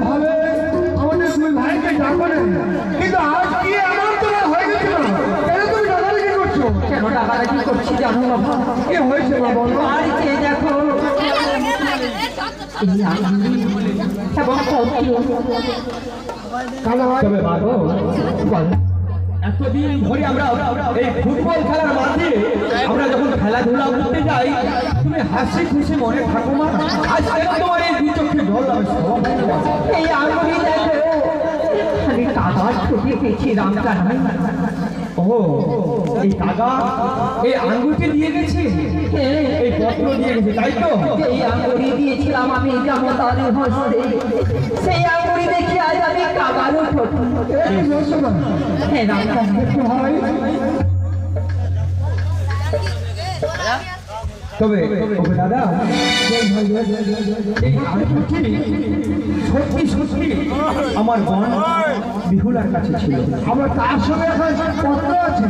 ভাবে আমাদের দুই ভাইকে যাবো না, কিন্তু আজ কি এমন তোমার হয়ে গেছিল? কেন তুমি ডাকাডাকি করছো? কেন ডাকাডাকি করছি জানো বাবা? কি হয়েছে মা বলো? বাড়িতে দেখো এই আঙুলি এবং তবে মা গো, এতদিন ধরে আমরা এই ফুটবল খেলার মাঠে আমরা যখন খেলাধুলা করতে যাই, তুমি হাসি খুশি মনে থাকো মা। আজ কেন তোমার এই দুই চোখে জল? এই আঙুলি দেখো আমি কাদার ছবি পেয়েছিলাম জানাই। ও এই কাকা এই আঙ্গুলকে দিয়ে গেছে, এই পত্র দিয়ে গেছে, তাই তো? এই আঙুলি দিয়েছিলাম আমি জামতারে হস্তে, সেই আঙুলি দেখি আজ আমি কাদারও ঠকি। হ্যাঁ রামকান ভাই তবে দাদা এই আঙ্গুলটি সত্যি সত্যি আমার বোন বিহুলার কাছে ছিল। আমার তার সঙ্গে এখন পত্র আছে।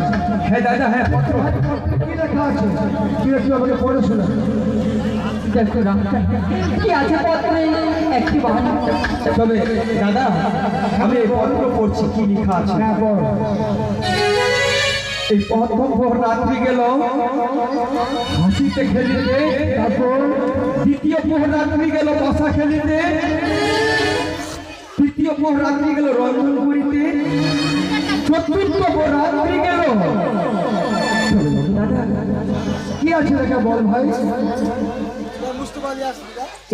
হ্যাঁ দাদা, হ্যাঁ পত্র। কি লেখা আছে? কি একটু আমাকে পড়ে শোনা। দেখো রামকান কি আছে পত্রে একটি বাহানা। তবে দাদা আমি এই পত্র পড়ছি, কি লেখা আছে? হ্যাঁ বল। এই প্রথম ভোর রাত্রি গেল হাসিতে খেলিতে, তারপর দ্বিতীয় ভোর রাত্রি গেল বসা খেলিতে, তৃতীয় ভোর রাত্রি গেল রন্ধন করিতে, চতুর্থ ভোর রাত্রি গেল। দাদা কি আছে লেখা বল ভাই।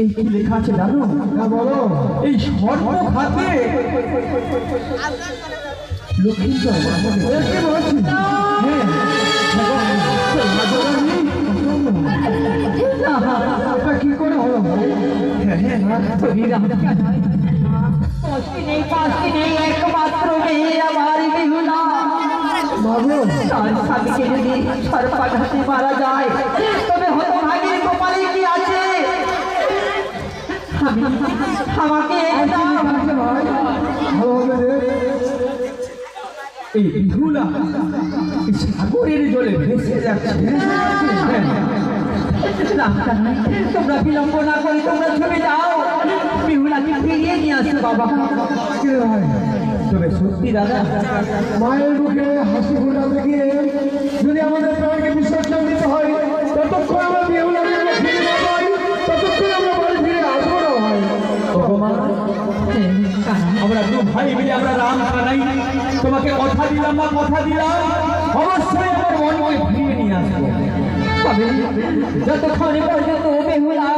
এই কি লেখা আছে জানো? হ্যাঁ বলো। এই সর্বঘাতে লক্ষ্মীন্দর কি বলছি? কি করে হলো ভাই? পাঁচটি নেই পাঁচটি নেই একমাত্র মেয়ে আমার বিহুলা। বাবু তার স্বামীকে যদি সর্পাঘাতে মারা যায় তবে হতভাগীর কপালে কি আছে? আমাকে একদম ভাই ভালো হবে রে। এই বিহুলা এই সাগরের জলে ভেসে যাচ্ছে। তোমরা বিলম্ব না করে তোমরা ছুটে যাও, বিহুলাকে ফিরিয়ে নিয়ে আসো বাবা। কি রে ভাই? তবে সত্যি দাদা মায়ের মুখে হাসি ফোটাতে গিয়ে যদি আমাদের প্রাণকে বিসর্জন দিতে হয়, ততক্ষণ আমরা বিহুলাকে ফিরে না পাই, ততক্ষণ আমরা বাড়ি ফিরে আসবো না ভাই। আমরা দু ভাই মিলে আমরা রাম কানাই তোমাকে কথা দিলাম, না কথা দিলাম অবশ্যই আমার মনকে ফিরিয়ে নিয়ে আসবো। তবে যতক্ষণ পর্যন্ত বেহুলা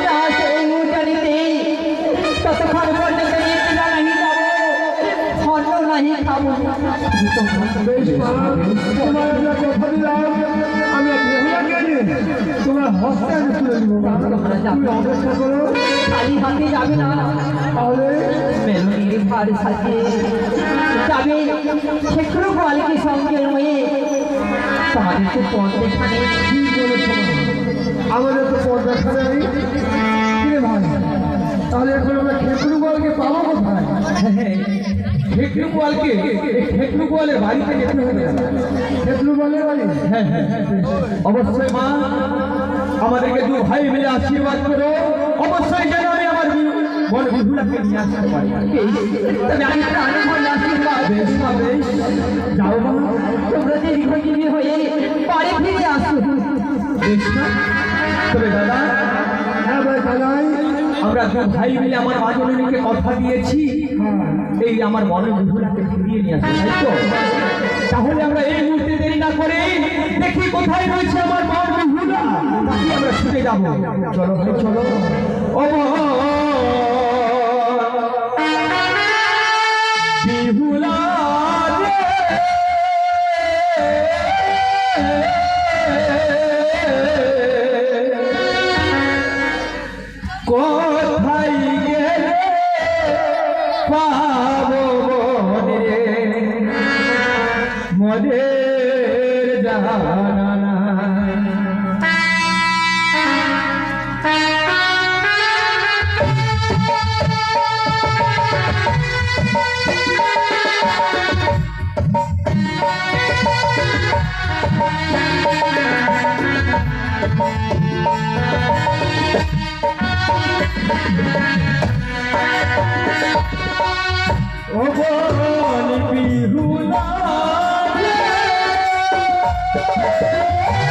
না সেই উঠানিতে ততক্ষণ পর্যন্ত একটু নাহি যাবো, অন্য নাহি খাবো। বেশ বাবা, তোমার আমরা কথা দিলাম, আমি বেহুলাকে এনে তোমার হস্তে আমি তুলে দিব। তুমি অপেক্ষা করো। খালি হাতে যাবে না, তাহলে মেলনির ভার সাথে যাবে শেখর গোয়ালকে সঙ্গে নিয়ে। তোমাদেরকে পথ দেখানে কি বলেছ? আমাদের তো পথ দেখা নেই। কিরে ভাই, তাহলে এখন আমরা খেপুরু বলকে পাবো কোথায়? খেকলু গোয়ালকে এই খেকলু গোয়ালের বাড়িতে যেতে হবে। খেপুরু বলের বাড়ি? হ্যাঁ হ্যাঁ অবশ্যই মা, আমাদেরকে দু ভাই মিলে আশীর্বাদ করো, অবশ্যই যেন আমি আমার বড় বিহুলাকে নিয়ে আসতে পারি। তবে আমি প্রাণে ভরে আশীর্বাদ। বেশ মা, বেশ যাও মা। তোমরা দীর্ঘজীবী হয়ে বাড়ি ফিরে আসো। বেশ না? তবে দাদা হ্যাঁ ভাই কানাই, আমরা দু ভাই মিলে আমার মা জননীকে কথা দিয়েছি এই আমার মনে বিহুলাকে ফিরিয়ে নিয়ে আসবে, তাই তো? তাহলে আমরা এই মুহূর্তে দেরি না করে দেখি কোথায় রয়েছে আমার মা বিহুলা, তাকে আমরা ছুটে যাবো। চলো ভাই চলো। ও বিহুলা কোথায় গেলে পাবো রে মদের জানা? রে